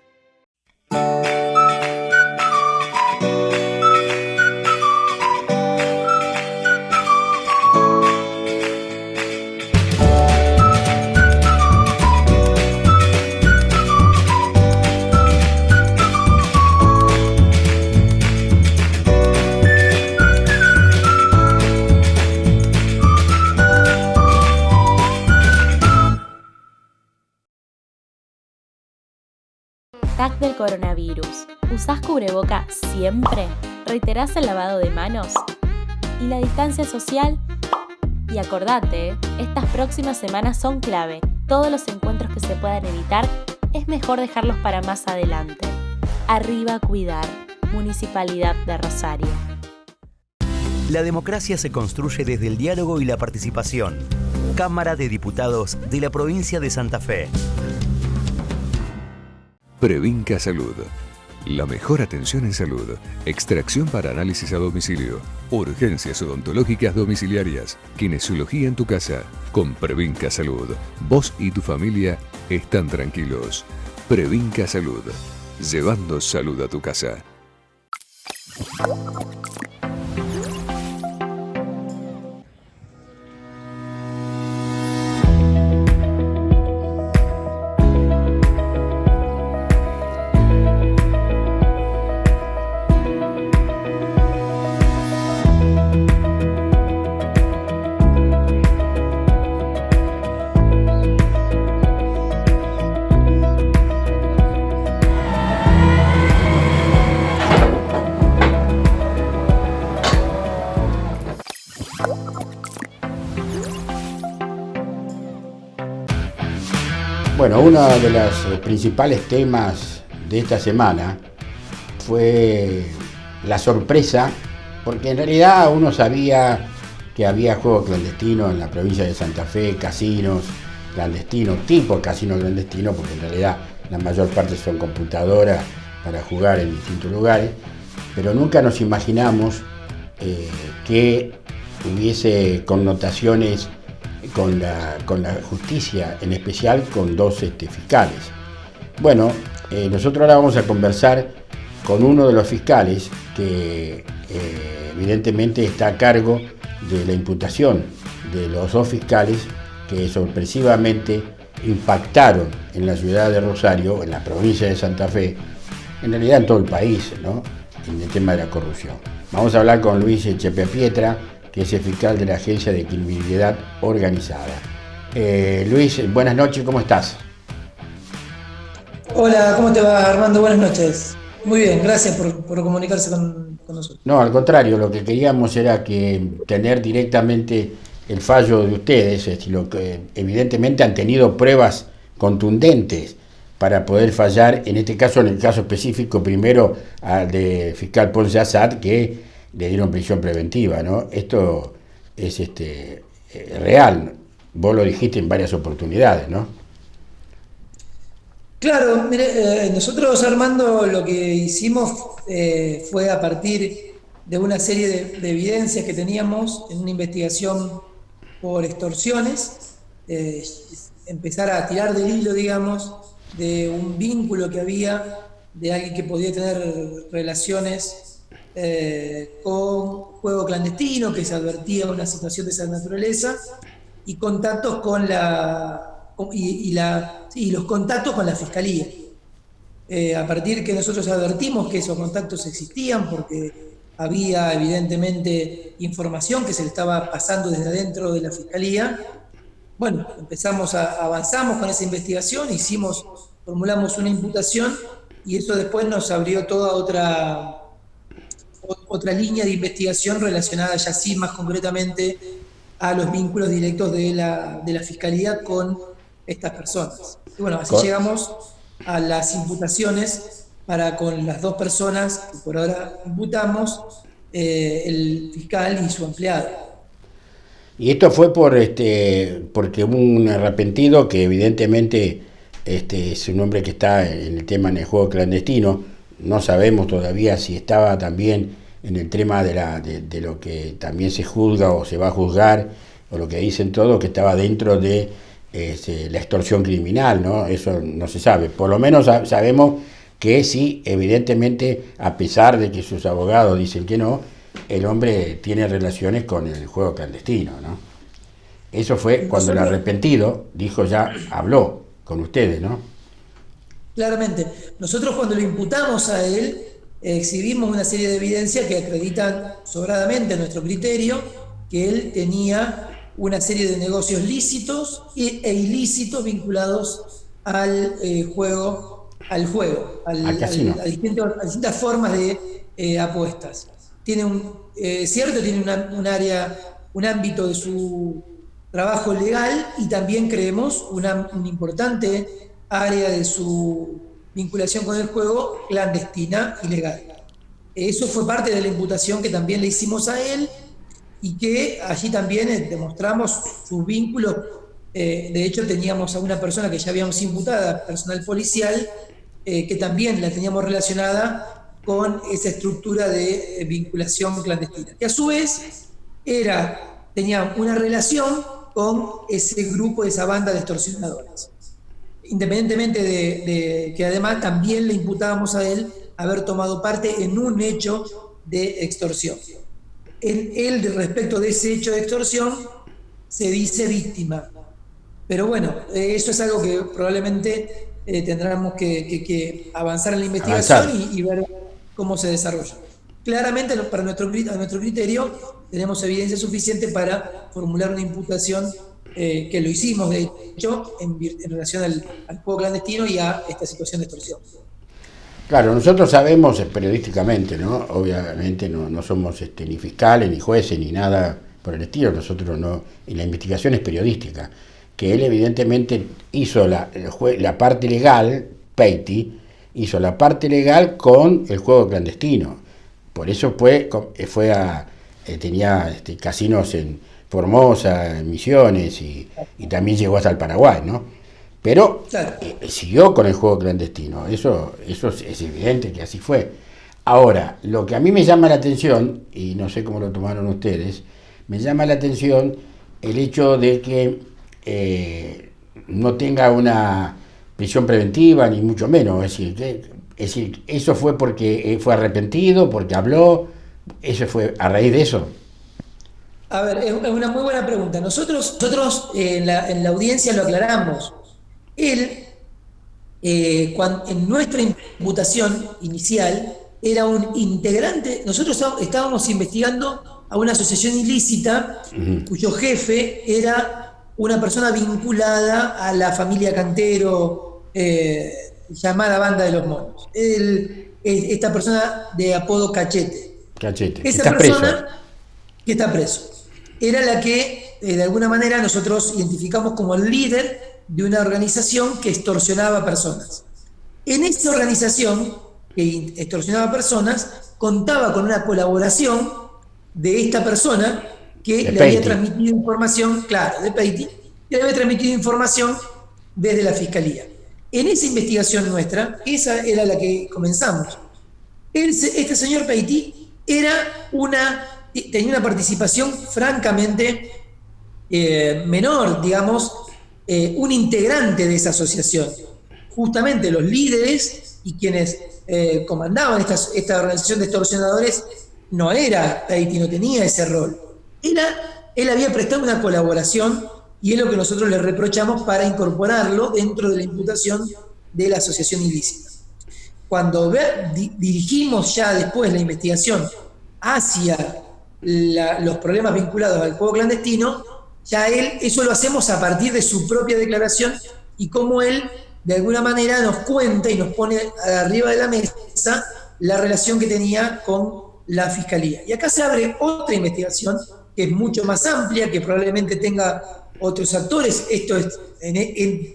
Tag del coronavirus. ¿Usás cubreboca siempre? ¿Reiterás el lavado de manos? ¿Y la distancia social? Y acordate, estas próximas semanas son clave. Todos los encuentros que se puedan evitar, es mejor dejarlos para más adelante. Arriba cuidar. Municipalidad de Rosario. La democracia se construye desde el diálogo y la participación. Cámara de Diputados de la provincia de Santa Fe. Previnca Salud. La mejor atención en salud. Extracción para análisis a domicilio. Urgencias odontológicas domiciliarias. Kinesiología en tu casa. Con Previnca Salud. Vos y tu familia están tranquilos. Previnca Salud. Llevando salud a tu casa. Bueno, uno de los principales temas de esta semana fue la sorpresa, porque en realidad uno sabía que había juegos clandestinos en la provincia de Santa Fe, casinos clandestinos, tipo casino clandestino, porque en realidad la mayor parte son computadoras para jugar en distintos lugares, pero nunca nos imaginamos que hubiese connotaciones con la justicia, en especial con dos fiscales. Bueno, nosotros ahora vamos a conversar con uno de los fiscales que evidentemente está a cargo de la imputación de los dos fiscales que sorpresivamente impactaron en la ciudad de Rosario, en la provincia de Santa Fe, en realidad en todo el país, ¿no?, en el tema de la corrupción. Vamos a hablar con Luis Echepeapietra, que es el fiscal de la Agencia de Criminalidad Organizada. Luis, buenas noches, ¿cómo estás? Hola, ¿cómo te va, Armando? Buenas noches. Muy bien, gracias por comunicarse con nosotros. No, al contrario, lo que queríamos era que tener directamente el fallo de ustedes, lo que evidentemente han tenido pruebas contundentes para poder fallar, en este caso, en el caso específico, primero al de fiscal Ponce Assad, que le dieron prisión preventiva, ¿no? Esto es real, vos lo dijiste en varias oportunidades, ¿no? Claro, mire, nosotros, Armando, lo que hicimos fue a partir de una serie de evidencias que teníamos en una investigación por extorsiones, empezar a tirar del hilo, digamos, de un vínculo que había de alguien que podía tener relaciones con juego clandestino, que se advertía una situación de esa naturaleza, y contactos con los contactos con la Fiscalía. A partir que nosotros advertimos que esos contactos existían, porque había evidentemente información que se le estaba pasando desde adentro de la Fiscalía, bueno, avanzamos con esa investigación, formulamos una imputación, y eso después nos abrió toda otra línea de investigación relacionada ya sí más concretamente a los vínculos directos de la Fiscalía con estas personas. Y bueno, así llegamos a las imputaciones con las dos personas que por ahora imputamos, el fiscal y su empleado. Y esto fue porque un arrepentido que evidentemente es un hombre que está en el tema del juego clandestino. No sabemos todavía si estaba también en el tema de lo que también se juzga o se va a juzgar, o lo que dicen todos, que estaba dentro de la extorsión criminal, ¿no? Eso no se sabe. Por lo menos sabemos que sí, evidentemente, a pesar de que sus abogados dicen que no, el hombre tiene relaciones con el juego clandestino, ¿no? Eso fue cuando el arrepentido habló con ustedes, ¿no? Claramente. Nosotros, cuando lo imputamos a él, exhibimos una serie de evidencias que acreditan sobradamente a nuestro criterio que él tenía una serie de negocios lícitos e ilícitos vinculados al juego, al casino, a distintas formas de apuestas. Tiene un ámbito de su trabajo legal, y también creemos una importante área de su vinculación con el juego clandestina y legal. Eso fue parte de la imputación que también le hicimos a él, y que allí también demostramos sus vínculos. De hecho, teníamos a una persona que ya habíamos imputada, personal policial, que también la teníamos relacionada con esa estructura de vinculación clandestina, que a su vez tenía una relación con ese grupo, esa banda de extorsionadores. Independientemente de que además también le imputábamos a él haber tomado parte en un hecho de extorsión. Él, respecto de ese hecho de extorsión, se dice víctima. Pero bueno, eso es algo que probablemente tendremos que avanzar en la investigación y ver cómo se desarrolla. Claramente, a nuestro criterio, tenemos evidencia suficiente para formular una imputación, que lo hicimos, de hecho, en relación al juego clandestino y a esta situación de extorsión. Claro, nosotros sabemos periodísticamente, ¿no? Obviamente no somos ni fiscales, ni jueces, ni nada por el estilo. Nosotros no, y la investigación es periodística, que él evidentemente hizo la parte legal, Peiti, hizo la parte legal con el juego clandestino. Por eso tenía casinos en Formosa, en Misiones, y también llegó hasta el Paraguay, ¿no? Pero Claro. Siguió con el juego clandestino, eso es evidente que así fue. Ahora, lo que a mí me llama la atención, y no sé cómo lo tomaron ustedes, me llama la atención el hecho de que no tenga una prisión preventiva, ni mucho menos. Es decir, eso fue porque fue arrepentido, porque habló, eso fue a raíz de eso. A ver, es una muy buena pregunta. Nosotros en la audiencia lo aclaramos. Él, en nuestra imputación inicial, era un integrante. Nosotros estábamos investigando a una asociación ilícita cuyo jefe era una persona vinculada a la familia Cantero, llamada Banda de los Monos. Esta persona de apodo Cachete. Esa persona que está preso era la que, de alguna manera, nosotros identificamos como el líder de una organización que extorsionaba personas. En esa organización que extorsionaba personas, contaba con una colaboración de esta persona que le había transmitido información, claro, de Peiti, que le había transmitido información desde la Fiscalía. En esa investigación nuestra, esa era la que comenzamos. Este señor Peiti tenía una participación francamente menor, digamos, un integrante de esa asociación. Justamente los líderes y quienes comandaban esta organización de extorsionadores no era Peiti, no tenía ese rol. Él había prestado una colaboración y es lo que nosotros le reprochamos para incorporarlo dentro de la imputación de la asociación ilícita. Cuando dirigimos ya después la investigación hacia los problemas vinculados al juego clandestino, ya eso lo hacemos a partir de su propia declaración y cómo él de alguna manera nos cuenta y nos pone arriba de la mesa la relación que tenía con la Fiscalía. Y acá se abre otra investigación que es mucho más amplia, que probablemente tenga otros actores. Esto es,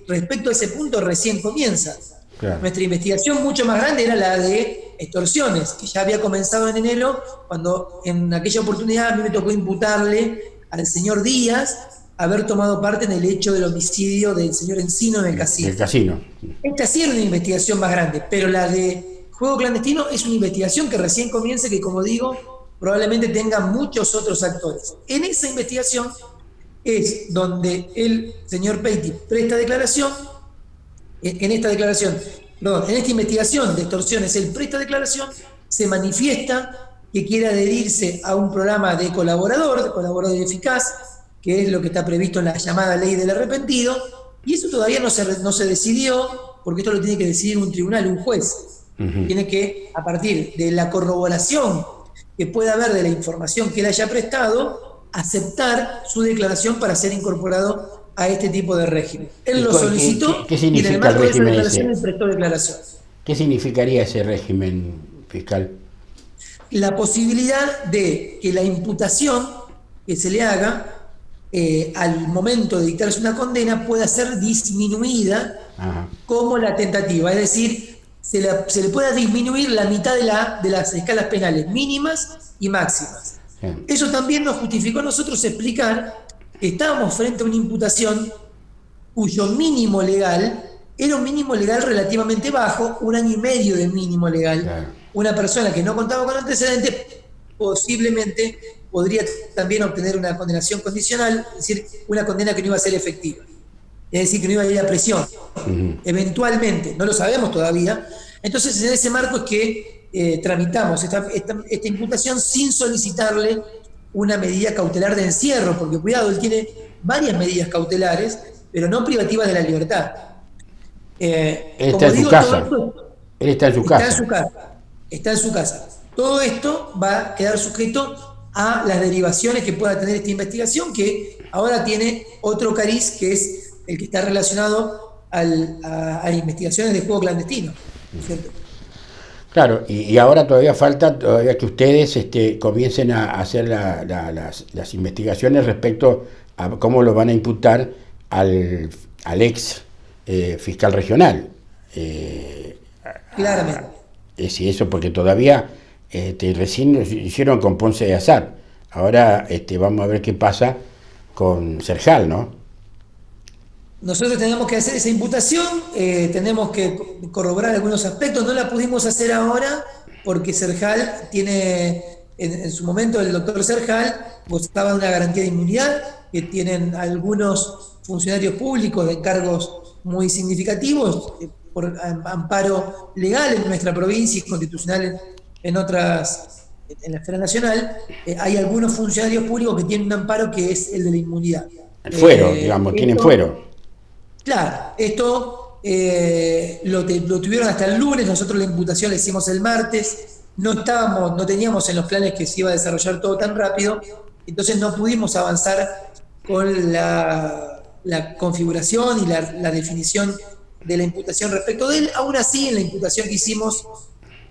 respecto a ese punto, recién comienza. Claro. Nuestra investigación mucho más grande era la de extorsiones, que ya había comenzado en enero, cuando en aquella oportunidad a mí me tocó imputarle al señor Díaz haber tomado parte en el hecho del homicidio del señor Encino en el casino. El casino. Esta sí era una investigación más grande, pero la de juego clandestino es una investigación que recién comienza, que como digo, probablemente tenga muchos otros actores. En esa investigación es donde el señor Peiti presta declaración, en esta investigación de extorsiones, él presta declaración, se manifiesta que quiere adherirse a un programa de colaborador eficaz, que es lo que está previsto en la llamada ley del arrepentido, y eso todavía no se decidió, porque esto lo tiene que decidir un tribunal, un juez. Tiene que, a partir de la corroboración que pueda haber de la información que él haya prestado, aceptar su declaración para ser incorporado a este tipo de régimen. Él lo solicitó ¿Qué significa y en el marco el régimen de esa declaración ese? él prestó declaración. ¿Qué significaría ese régimen fiscal? La posibilidad de que la imputación que se le haga al momento de dictarse una condena pueda ser disminuida como la tentativa, es decir, se le pueda disminuir la mitad de las escalas penales mínimas y máximas. Bien. Eso también nos justificó a nosotros explicar que estábamos frente a una imputación cuyo mínimo legal era un mínimo legal relativamente bajo, 1 año y medio de mínimo legal. Claro. Una persona que no contaba con antecedentes posiblemente podría también obtener una condenación condicional, es decir, una condena que no iba a ser efectiva. Es decir, que no iba a ir a prisión. Eventualmente, no lo sabemos todavía. Entonces, en ese marco es que tramitamos esta imputación sin solicitarle una medida cautelar de encierro, porque cuidado, él tiene varias medidas cautelares, pero no privativas de la libertad. Él está en su casa. Él está en su casa. Está en su casa. Todo esto va a quedar sujeto a las derivaciones que pueda tener esta investigación, que ahora tiene otro cariz, que es el que está relacionado a investigaciones de juego clandestino, ¿cierto? Claro, y ahora todavía falta que ustedes comiencen a hacer las investigaciones respecto a cómo lo van a imputar al ex fiscal regional. Claramente. Sí, eso porque todavía recién lo hicieron con Ponce de Azar. Ahora vamos a ver qué pasa con Serjal, ¿no? Nosotros tenemos que hacer esa imputación, tenemos que corroborar algunos aspectos, no la pudimos hacer ahora porque Serjal tiene, en su momento el doctor Serjal gozaba de una garantía de inmunidad que tienen algunos funcionarios públicos de cargos muy significativos por amparo legal en nuestra provincia y constitucional en la esfera nacional. Hay algunos funcionarios públicos que tienen un amparo que es el de la inmunidad. El fuero, digamos, tienen fuero. Claro, esto lo tuvieron hasta el lunes, nosotros la imputación la hicimos el martes, no teníamos en los planes que se iba a desarrollar todo tan rápido, entonces no pudimos avanzar con la configuración y la definición de la imputación respecto de él. Aún así, en la imputación que hicimos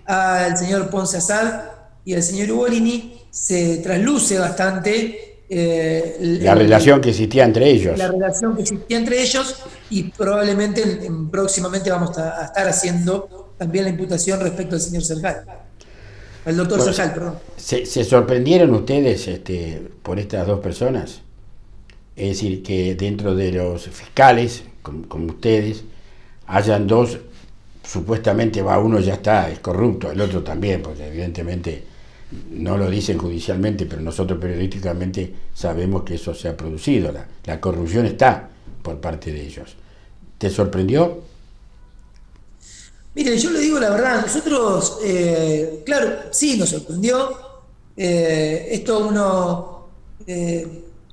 al señor Ponce Azar y al señor Ugolini, se trasluce bastante la relación que existía entre ellos. La relación que existía entre ellos, y probablemente próximamente vamos a estar haciendo también la imputación respecto al señor Serjal. Al doctor Serjal, perdón. ¿Se sorprendieron ustedes por estas dos personas? Es decir, que dentro de los fiscales, como ustedes, hayan dos, supuestamente uno ya es corrupto, el otro también, porque evidentemente no lo dicen judicialmente, pero nosotros periodísticamente sabemos que eso se ha producido, la corrupción está por parte de ellos. ¿Te sorprendió? Mire, yo le digo la verdad, nosotros, claro, sí nos sorprendió. Esto uno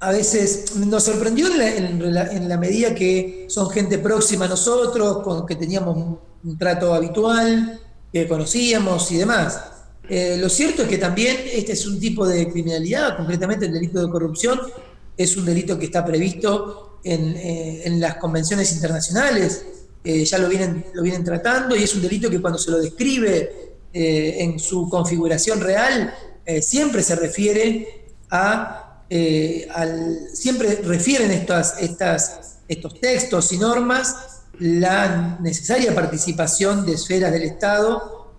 a veces nos sorprendió en la medida que son gente próxima a nosotros, con que teníamos un trato habitual, que conocíamos y demás. Lo cierto es que también este es un tipo de criminalidad, concretamente el delito de corrupción, es un delito que está previsto en las convenciones internacionales, ya lo vienen tratando, y es un delito que cuando se lo describe en su configuración real, siempre se refiere siempre refieren estos textos y normas la necesaria participación de esferas del Estado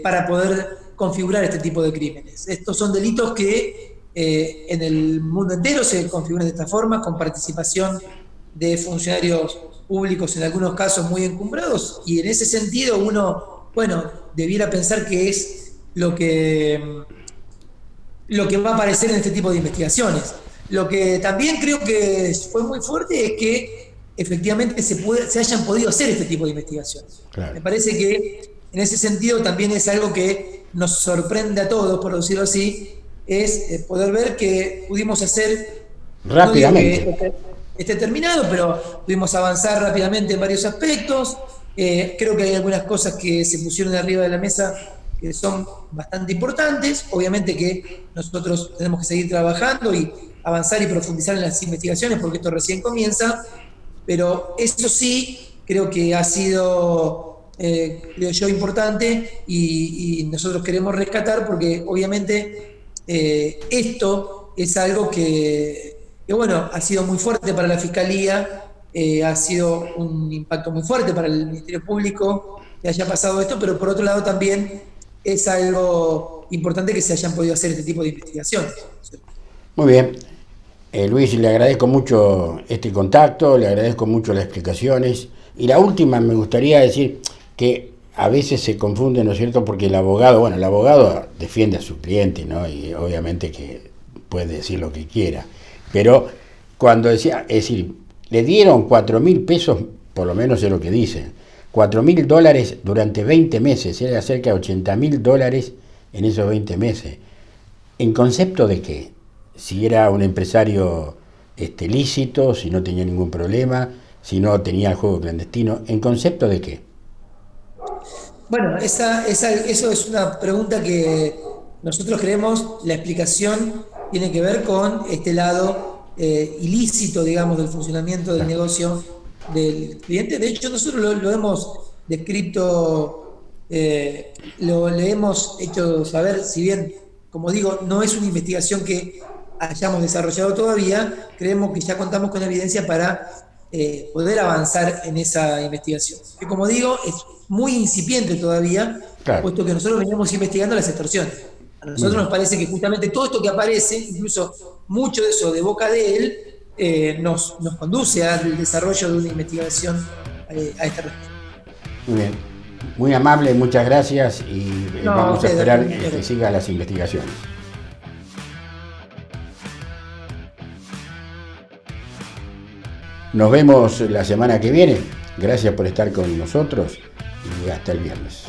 para poder configurar este tipo de crímenes. Estos son delitos que en el mundo entero se configuran de esta forma, con participación de funcionarios públicos, en algunos casos muy encumbrados, y en ese sentido uno, debiera pensar que es lo que va a aparecer en este tipo de investigaciones. Lo que también creo que fue muy fuerte es que efectivamente se hayan podido hacer este tipo de investigaciones. Claro. Me parece que en ese sentido también es algo que nos sorprende a todos, por decirlo así, es poder ver que pudimos hacer rápidamente. No digo que esté terminado, pero pudimos avanzar rápidamente en varios aspectos. Creo que hay algunas cosas que se pusieron arriba de la mesa que son bastante importantes. Obviamente que nosotros tenemos que seguir trabajando y avanzar y profundizar en las investigaciones, porque esto recién comienza, pero eso sí creo que ha sido, creo yo, importante, y nosotros queremos rescatar, porque obviamente esto es algo que ha sido muy fuerte para la Fiscalía, ha sido un impacto muy fuerte para el Ministerio Público que haya pasado esto, pero por otro lado también es algo importante que se hayan podido hacer este tipo de investigaciones. Muy bien. Luis, le agradezco mucho este contacto, le agradezco mucho las explicaciones. Y la última, me gustaría decir que a veces se confunde, ¿no es cierto?, porque el abogado defiende a su cliente, ¿no? Y obviamente que puede decir lo que quiera. Pero cuando decía, es decir, le dieron 4.000 pesos, por lo menos es lo que dicen, $4.000 durante 20 meses, era cerca de $80.000 en esos 20 meses. ¿En concepto de qué? Si era un empresario lícito, si no tenía ningún problema, si no tenía el juego clandestino, ¿en concepto de qué? Bueno, eso es una pregunta que nosotros creemos, la explicación tiene que ver con este lado ilícito, digamos, del funcionamiento del negocio del cliente. De hecho, nosotros lo hemos descrito, le hemos hecho saber, si bien, como digo, no es una investigación que hayamos desarrollado todavía, creemos que ya contamos con evidencia para poder avanzar en esa investigación. Que como digo, es muy incipiente todavía, claro, puesto que nosotros veníamos investigando las extorsiones. A nosotros nos parece que justamente todo esto que aparece, incluso mucho de eso de boca de él, nos conduce al desarrollo de una investigación a este respecto. Muy bien, muy amable, muchas gracias y vamos a esperar que sigan las investigaciones. Nos vemos la semana que viene. Gracias por estar con nosotros y hasta el viernes.